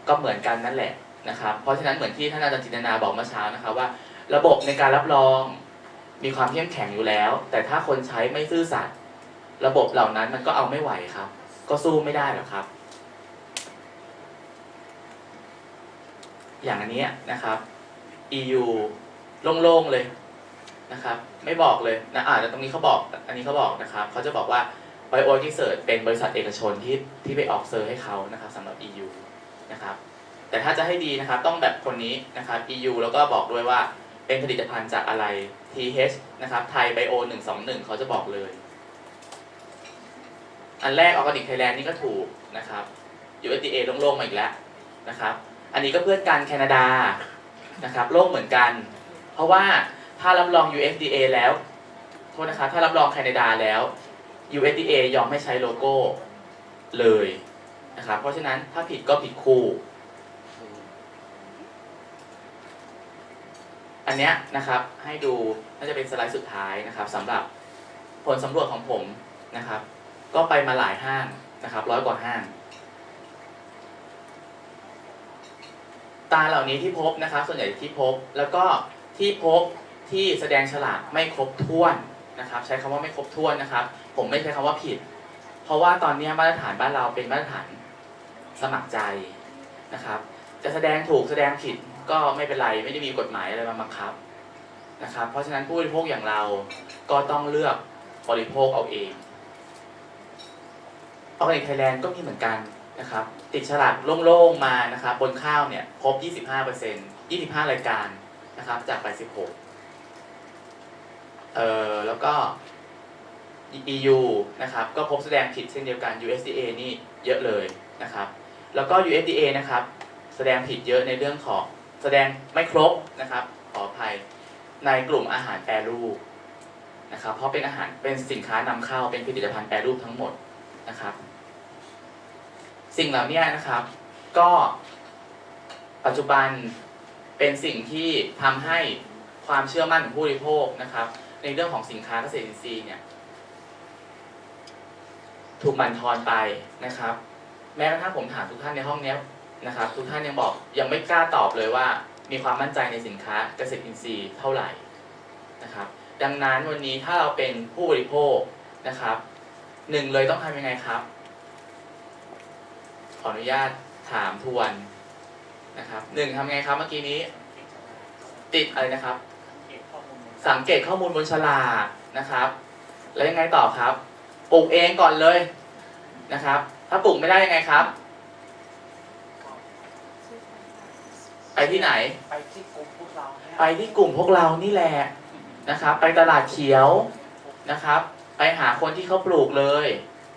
[SPEAKER 2] ก็เหมือนกันนั่นแหละนะครับเพราะฉะนั้นเหมือนที่ท่านอาจารย์จินตนาบอกเมื่อเช้านะครับว่าระบบในการรับรองมีความเข้มแข็งอยู่แล้วแต่ถ้าคนใช้ไม่ซื่อสัตย์ระบบเหล่านั้นมันก็เอาไม่ไหวครับก็สู้ไม่ได้หรอกครับอย่างอันนี้นะครับ EU โล่งๆเลยนะครับไม่บอกเลยนะแต่ตรงนี้เขาบอกอันนี้เขาบอกนะครับเขาจะบอกว่า BioResearch เป็นบริษัทเอกชนที่ไปออกเซอร์ให้เขานะครับสำหรับ EU นะครับแต่ถ้าจะให้ดีนะครับต้องแบบคนนี้นะครับ EU แล้วก็บอกด้วยว่าเป็นผลิตภัณฑ์จากอะไร TH นะครับไทย Bio 121เขาจะบอกเลยอันแรก Organic Thailand นี่ก็ถูกนะครับ USDA โล่งๆมาอีกแล้วนะครับอันนี้ก็เพื่อนกันแคนาดานะครับโล่งเหมือนกันเพราะว่าถ้ารับรอง USDA แล้วโทษนะครับถ้ารับรองแคนาดาแล้ว USDA ยอมไม่ใช้โลโก้เลยนะครับเพราะฉะนั้นถ้าผิดก็ผิดคู่อันเนี้ยนะครับให้ดูน่าจะเป็นสไลด์สุดท้ายนะครับสำหรับผลสำรวจของผมนะครับก็ไปมาหลายห้างนะครับ100 กว่าห้างตาเหล่านี้ที่พบนะครับส่วนใหญ่ที่พบแล้วก็ที่พบที่แสดงฉลากไม่ครบถ้วนนะครับใช้คำว่าไม่ครบถ้วนนะครับผมไม่ใช้คำว่าผิดเพราะว่าตอนนี้มาตรฐานบ้านเราเป็นมาตรฐานสมัครใจนะครับจะแสดงถูกแสดงผิดก็ไม่เป็นไรไม่ได้มีกฎหมายอะไรมาบังคับนะครับเพราะฉะนั้นผู้บริโภคอย่างเราก็ต้องเลือก บริโภคเอาเองออร์แกนิกไทยแลนด์ก็มีเหมือนกันนะครับติดฉลากโล่งๆมานะครับบนข้าวเนี่ยครบ 25% 25 รายการนะครับจาก 86แล้วก็ EU นะครับก็พบแสดงผิดเช่นเดียวกัน USDA นี่เยอะเลยนะครับแล้วก็ USDA นะครับแสดงผิดเยอะในเรื่องของแสดงไม่ครบนะครับขออภัยในกลุ่มอาหารแปรรูปนะครับเพราะเป็นอาหารเป็นสินค้านำเข้าเป็นผลิตภัณฑ์แปรรูปทั้งหมดนะครับสิ่งเหล่านี้นะครับก็ปัจจุบันเป็นสิ่งที่ทำให้ความเชื่อมั่นของผู้บริโภคนะครับในเรื่องของสินค้าเกษตรอินทรีย์เนี่ยถูกบั่นทอนไปนะครับแม้กระทั่งผมถามทุกท่านในห้องนี้นะครับทุกท่านยังบอกยังไม่กล้าตอบเลยว่ามีความมั่นใจในสินค้าเกษตรอินทรีย์เท่าไหร่นะครับดังนั้นวันนี้ถ้าเราเป็นผู้บริโภคนะครับหนึ่งเลยต้องทำยังไงครับขออนุญาตถามทวนนะครับหนึ่งทำไงครับเมื่อกี้นี้ติดอะไรนะครับสังเกตข้อมูลบนฉลากนะครับแล้วยังไงต่อครับปลูกเองก่อนเลยนะครับถ้าปลูกไม่ได้ยังไงครับไปที่ไหนไปที่กลุ่มพวกเรานี่แหละนะครับไปตลาดเขียวนะครับไปหาคนที่เขาปลูกเลย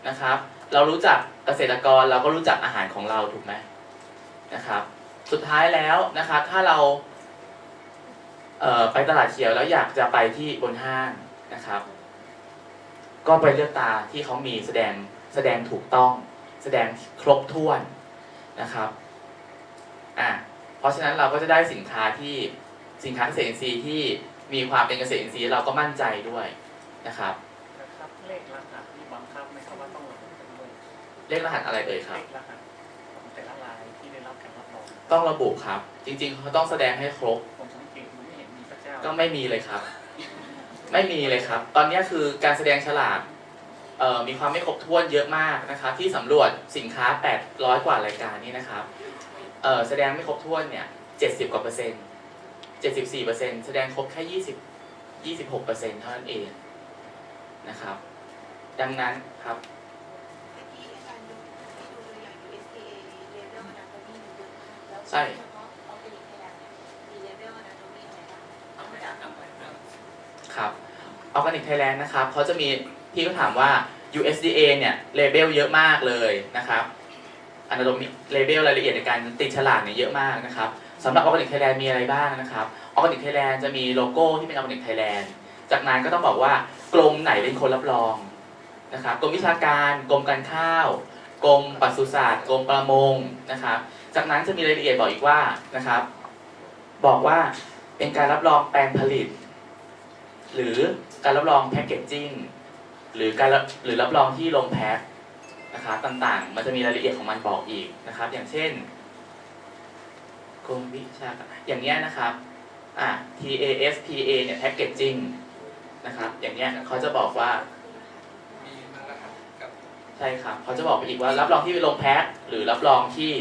[SPEAKER 2] นะครับเรารู้จักเกษตรกรเราก็รู้จักอาหารของเราถูกไหมนะครับสุดท้ายแล้วนะครับถ้าเราไปตลาดเขียวแล้วอยากจะไปที่บนห้างนะครับก็ไปเลือกตาที่เขามีแสดงถูกต้องแสดงครบถ้วนนะครับเพราะฉะนั้นเราก็จะได้สินค้าเกษตรอินทรีย์ที่มีความเป็นเกษตรอินทรีย์เราก็มั่นใจด้วยนะครับ
[SPEAKER 4] เลขรหัสที่บังคับไหมครับว่าต้องระบุด้วย
[SPEAKER 2] เลขรหัสอะไรเอ่ยครับ
[SPEAKER 4] เลขรหัสของแต่ละรายที่ได้รับการรับรอง
[SPEAKER 2] ต้องระบุครับจริงๆเขาต้องแสดงให้ครบ
[SPEAKER 4] ผมสังเกตไม่เห็นมีสักเจ้า
[SPEAKER 2] ก็ไม่มีเลยครับไม่มีเลยครับตอนนี้คือการแสดงฉลากมีความไม่ครบถ้วนเยอะมากนะครับที่สำรวจสินค้า800 กว่ารายการนี่นะครับแสดงไม่ครบถ้วนเนี่ย70 กว่าเปอร์เซ็นต์74%แสดงครบแค่26%เท่านั้นเองนะครับดังนั้นครับใช่ครับออร์แกนิกไทยแลนด์นะครับเขาจะมีพี่ก็ถามว่า USDA เนี่ยเลเบลเยอะมากเลยนะครับAnatomyเลเบลรายละเอียดในการติดฉลากเนี่ยเยอะมากนะครับสำหรับออร์แกนิกไทยแลนด์มีอะไรบ้างนะครับออร์แกนิกไทยแลนด์จะมีโลโก้ที่เป็นออร์แกนิกไทยแลนด์จากนั้นก็ต้องบอกว่ากรมไหนเป็นคนรับรองนะครับกรมวิชาการกรมการข้าวกรมปศุสัตว์กรมประมงนะครับจากนั้นจะมีรายละเอียดบอกอีกว่านะครับบอกว่าเป็นการรับรองแปลงผลิตหรือการรับรองแพคเกจจิ้งหรือรับรองที่ลงแพ็คนะครับต่างๆมันจะมีรายละเอียดของมันบอกอีกนะครับอย่างเช่นกรมวิชาการอย่างเนี้ยนะครับTASPA เนี่ยแพคเกจจิ้งนะครับอย่างเนี้ยเขาจะบอกว่าใช่ครับเขาจะบอกไปอีกว่ารับรองที่ลงแพ็คหรือรับรองที่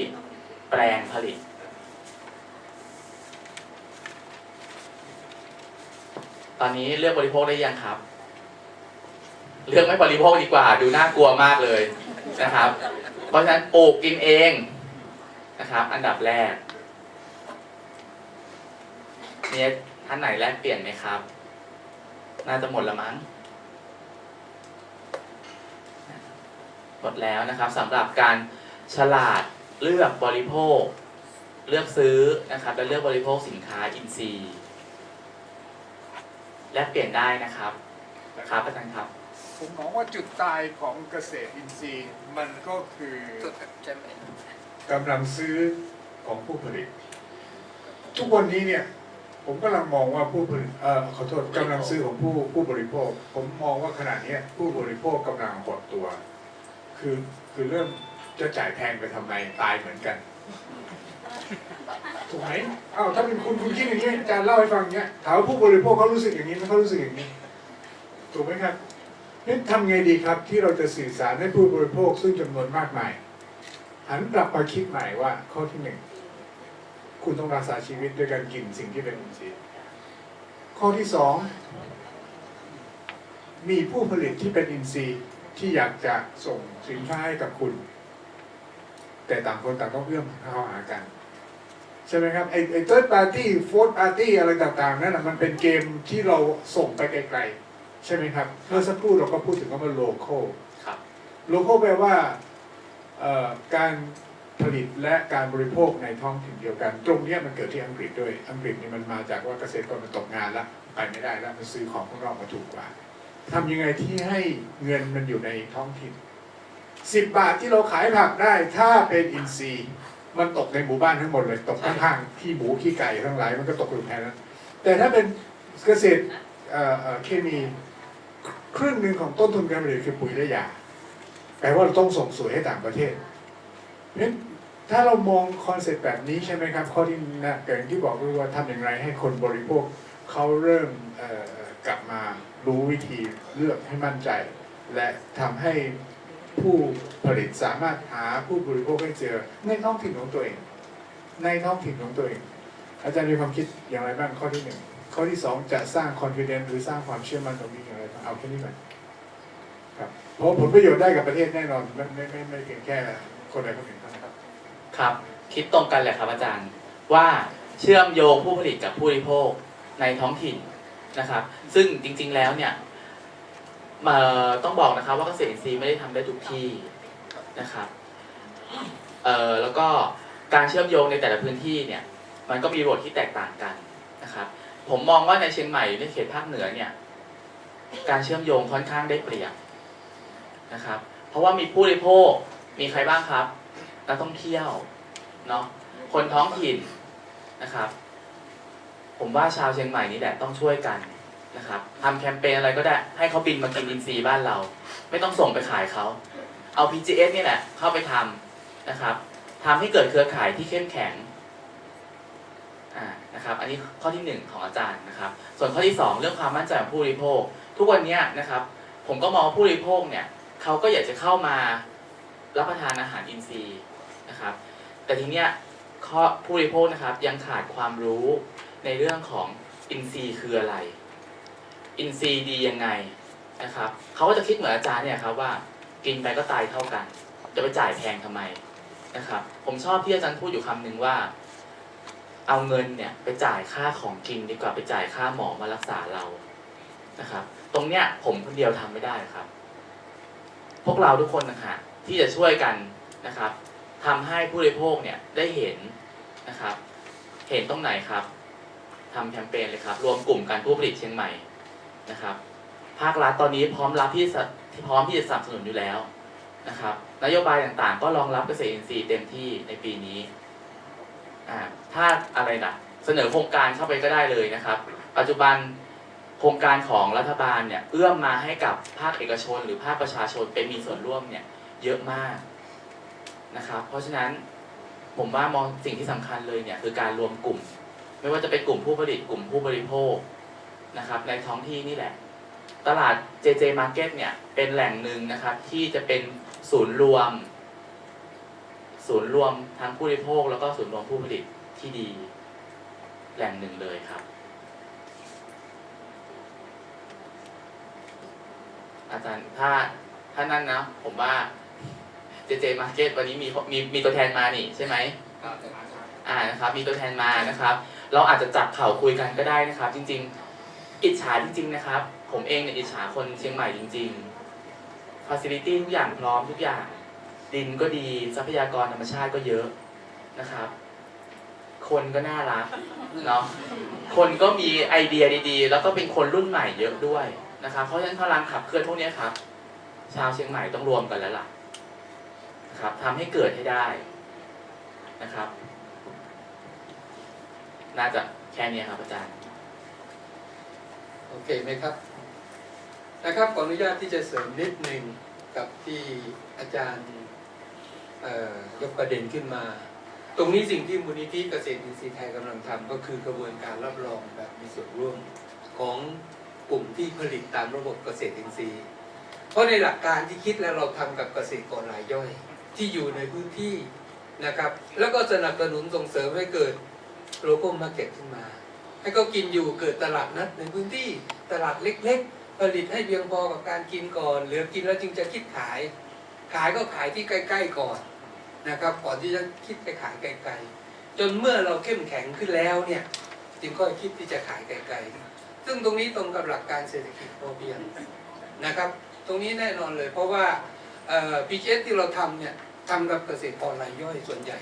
[SPEAKER 2] แปลงผลิตตอนนี้เลือกบริโภคได้ยังครับเลือกไม่บริโภคดีกว่าดูน่ากลัวมากเลยนะครับเพราะฉะนั้นปลูกกินเองนะครับอันดับแรกมีท่านไหนแลกเปลี่ยนไหมครับน่าจะหมดละมั้งหมดแล้วนะครับสำหรับการฉลาดเลือกบริโภคเลือกซื้อนะครับและเลือกบริโภคสินค้าอินทรีย์แลกเปลี่ยนได้นะครับครับอาจารย์ครับ
[SPEAKER 5] ผมมองว่าจุดตายของเกษตรอินทรีย์มันก็คือกำลังซื้อของผู้ผลิตทุกวันนี้เนี่ยผมกำลังมองว่าผู้ผลิตขอโทษกำลังซื้อของผู้บริโภคผมมองว่าขณะนี้ผู้บริโภคกำลังหดตัวคือเริ่มจะจ่ายแพงไปทำไมตายเหมือนกันถูกไหมถ้าเป็นคุณคิดอย่างนี้อาจารย์เล่าให้ฟังอย่างเงี้ยถามว่าผู้บริโภคเขารู้สึกอย่างนี้ไหมเขารู้สึกอย่างนี้ถูกไหมครับนี่ทำไงดีครับที่เราจะสื่อสารให้ผู้บริโภคซึ่งจำนวนมากมายหันกลับมาคิดใหม่ว่าข้อที่หนึ่งคุณต้องรักษาชีวิตด้วยการกินสิ่งที่เป็นอินทรีย์ข้อที่สอง มีผู้ผลิตที่เป็นอินทรีย์ที่อยากจะส่งสินค้าให้กับคุณ แต่ต่างคนต่างต้องเอื้อมเข้าหากันใช่ไหมครับไอ้ third party fourth party อะไรต่างๆนั่นนะมันเป็นเกมที่เราส่งไปไกลๆใช่ไหมครับเมื่อสักครู่เราก็พูดถึงคำว่า local
[SPEAKER 2] ครับ
[SPEAKER 5] local แปลว่าการผลิตและการบริโภคในท้องถิ่นเดียวกัน ตรงนี้มันเกิดที่อังกฤษด้วยอังกฤษนี่มันมาจากว่าเกษตรกรมันตกงานแล้วไปไม่ได้แล้วมันซื้อของข้างนอกมาถูกกว่าทำยังไงที่ให้เงินมันอยู่ในท้องถิ่น10 บาทที่เราขายผักได้ถ้าเป็นอินทรีย์มันตกในหมู่บ้านทั้งหมดเลยตกข้างๆขี้หมูขี้ไก่ทั้งหลายมันก็ตกอยู่แค่นั้นแต่ถ้าเป็นเกษตรเคมีครึ่งหนึ่งของต้นทุนการผลิตคือปุ๋ยและยาแปลว่าเราต้องส่งสวยให้ต่างประเทศเพราะฉะนั้นถ้าเรามองคอนเซ็ปต์แบบนี้ใช่ไหมครับข้อที่นะเกิดที่บอกด้วยว่าทำอย่างไรให้คนบริโภคเขาเริ่มกลับมารู้วิธีเลือกให้มั่นใจ และทำให้ผู้ผลิตสามารถหาผู้บริโภคให้เจอในท้องถิ่นของตัวเองในท้องถิ่นของตัวเองอาจารย์มีความคิดอย่างไรบ้างข้อที่ 1ข้อที่ 2จะสร้าง confidence หรือสร้างความเชื่อมั่นตรงนี้อย่างไรบ้างเอาแค่นี้ก่อนครับเพราะผลประโยชน์ได้กับประเทศแน่นอนไม่เพียงแค่คนใดคนหนึ่งเท่านั้นครับ
[SPEAKER 2] ครับคิดตรงกันเลยครับอาจารย์ว่าเชื่อมโยงผู้ผลิตกับผู้บริโภคในท้องถิ่นนะครับซึ่งจริงๆแล้วเนี่ยต้องบอกนะครับว่าเกษตรอินทรีย์ไม่ได้ทำได้ทุกที่นะครับแล้วก็การเชื่อมโยงในแต่ละพื้นที่เนี่ยมันก็มีบทที่แตกต่างกันนะครับผมมองว่าในเชียงใหม่ในเขตภาคเหนือเนี่ยการเชื่อมโยงค่อนข้างได้เปรียบนะครับเพราะว่ามีผู้บริโภคมีใครบ้างครับนักท่องเที่ยวเนาะคนท้องถิ่นนะครับผมว่าชาวเชียงใหม่นี่แหละต้องช่วยกันนะครับทำแคมเปญอะไรก็ได้ให้เขาบินมากินอินทรีย์บ้านเราไม่ต้องส่งไปขายเขาเอา PGS นี่แหละเข้าไปทำนะครับทำให้เกิดเครือข่ายที่เข้มแข็งนะครับอันนี้ข้อที่1ของอาจารย์นะครับส่วนข้อที่2เรื่องความมั่นใจของผู้บริโภคทุกวันนี้นะครับผมก็มองผู้บริโภคเนี่ยเขาก็อยากจะเข้ามารับประทานอาหารอินทรีย์นะครับแต่ทีเนี้ยผู้บริโภคนะครับยังขาดความรู้ในเรื่องของอินทรีย์คืออะไรอินทรีย์ดียังไงนะครับเขาก็จะคิดเหมือนอาจารย์เนี่ยครับว่ากินไปก็ตายเท่ากันจะไปจ่ายแพงทำไมนะครับผมชอบที่อาจารย์พูดอยู่คำหนึ่งว่าเอาเงินเนี่ยไปจ่ายค่าของกินดีกว่าไปจ่ายค่าหมอมารักษาเรานะครับตรงเนี้ยผมคนเดียวทำไม่ได้ครับพวกเราทุกคนนะคะที่จะช่วยกันนะครับทำให้ผู้บริโภคเนี่ยได้เห็นนะครับเห็นตรงไหนครับทำแคมเปญเลยครับรวมกลุ่มการผู้ผลิตเชียงใหม่นะครับภาครัฐตอนนี้พร้อมที่จะสนับสนุนอยู่แล้วนะครับนโยบายต่างๆก็รองรับเกษตรอินทรีย์เต็มที่ในปีนี้ถ้าอะไรนะเสนอโครงการเข้าไปก็ได้เลยนะครับปัจจุบันโครงการของรัฐบาลเนี่ยเอื้อมมาให้กับภาคเอกชนหรือภาคประชาชนเป็นมีส่วนร่วมเนี่ยเยอะมากนะครับเพราะฉะนั้นผมว่ามองสิ่งที่สำคัญเลยเนี่ยคือการรวมกลุ่มไม่ว่าจะเป็นกลุ่มผู้ผลิตกลุ่มผู้บริโภคนะครับในท้องที่นี่แหละตลาด JJ Market เนี่ยเป็นแหล่งหนึ่งนะครับที่จะเป็นศูนย์รวมทั้งผู้บริโภคแล้วก็ศูนย์รวมผู้ผลิตที่ดีแหล่งหนึ่งเลยครับอาจารย์ถ้านั่นนะผมว่า JJ Market วันนี้มีตัวแทนมานี่ใช่ไหมนะครับมีตัวแทนมานะครับเราอาจจะจับเข่าคุยกันก็ได้นะครับจริงๆอิจฉาจริงๆนะครับผมเองเนี่ยอิจฉาคนเชียงใหม่จริงๆ facility ทุกอย่างพร้อมทุกอย่างดินก็ดีทรัพยากรธรรมชาติก็เยอะนะครับคนก็น่ารักเนาะคนก็มีไอเดียดีๆแล้วก็เป็นคนรุ่นใหม่เยอะด้วยนะครับเพราะฉะนั้นพลังขับเคลื่อนพวกนี้ครับชาวเชียงใหม่ต้องรวมกันแล้วล่ะนะครับทำให้เกิดให้ได้นะครับน่าจะแค่นี้ครับอาจารย์
[SPEAKER 1] โอเคไหมครับนะครับขออนุญาตที่จะเสริมนิดหนึ่งกับที่อาจารย์ยกประเด็นขึ้นมาตรงนี้สิ่งที่มูลนิธิเกษตรอินทรีย์ไทยกำลังทำก็คือกระบวนการรับรองแบบมีส่วนร่วมของกลุ่มที่ผลิตตามระบบเกษตรอินทรีย์เพราะในหลักการที่คิดแล้วเราทำกับเกษตรกรรายย่อยที่อยู่ในพื้นที่นะครับแล้วก็สนับสนุนส่งเสริมให้เกิดโลคอลมาร์เก็ตขึ้นมาให้เขากินอยู่เกิดตลาดนัดในพื้นที่ตลาดเล็กๆ ผลิตให้เพียงพอกับการกินก่อนเหลือกินแล้วจึงจะคิดขาย ขายก็ขายที่ใกล้ๆก่อนนะครับก่อนที่จะคิดไปขายไกลๆจนเมื่อเราเข้มแข็งขึ้นแล้วเนี่ยจึงค่อยคิดที่จะขายไกลๆซึ่งตรงนี้ตรงกับหลักการเศรษฐกิจพอเพียงนะครับตรงนี้แน่นอนเลยเพราะว่าPGS ที่เราทำเนี่ยทำกับเกษตรกรรายย่อยส่วนใหญ่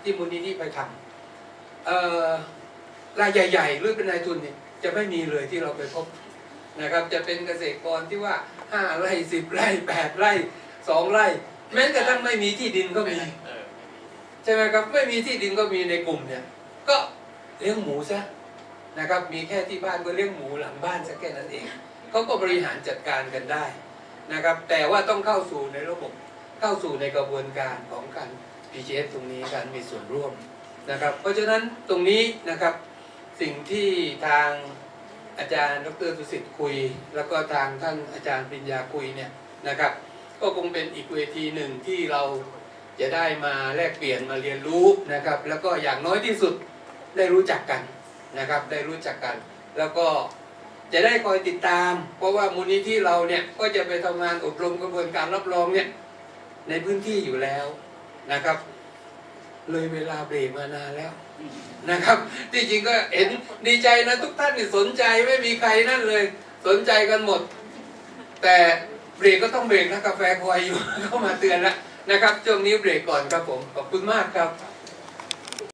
[SPEAKER 1] ที่มูลนิธิไปทำรายใหญ่ๆหรือเป็นนายทุนเนี่ยจะไม่มีเลยที่เราไปพบนะครับจะเป็นเกษตรกรที่ว่า5 ไร่ 10 ไร่ 8 ไร่ 2 ไร่แม้กระทั่งไม่มีที่ดินก็มีใช่ไหมครับไม่มีที่ดินก็มีในกลุ่มเนี่ยก็เลี้ยงหมูซะนะครับมีแค่ที่บ้านก็เลี้ยงหมูหลังบ้านสักแค่นั้นเองเขาก็บริหารจัดการกันได้นะครับแต่ว่าต้องเข้าสู่ในระบบเข้าสู่ในกระบวนการของการ PGS ตรงนี้การมีส่วนร่วมนะครับเพราะฉะนั้นตรงนี้นะครับสิ่งที่ทางอาจารย์ดร.สุสิทธิ์คุยแล้วก็ทางท่านอาจารย์ปริญญาคุยเนี่ยนะครับก็คงเป็นอีกเวทีหนึ่งที่เราจะได้มาแลกเปลี่ยนมาเรียนรู้นะครับแล้วก็อย่างน้อยที่สุดได้รู้จักกันนะครับได้รู้จักกันแล้วก็จะได้คอยติดตามเพราะว่ามูลนิธิเราเนี่ยก็จะไปทำงานอบรมกระบวนการรับรองเนี่ยในพื้นที่อยู่แล้วนะครับเลยเวลาเบรกมานานแล้วนะครับที่จริงก็เห็นดีใจนะทุกท่านนี่สนใจไม่มีใครนั่นเลยสนใจกันหมดแต่เบรกก็ต้องเบรกนะกาแฟคอยอยู่ เข้ามาเตือนแล้วนะครับช่วงนี้เบรกก่อนครับผมขอบคุณมากครับ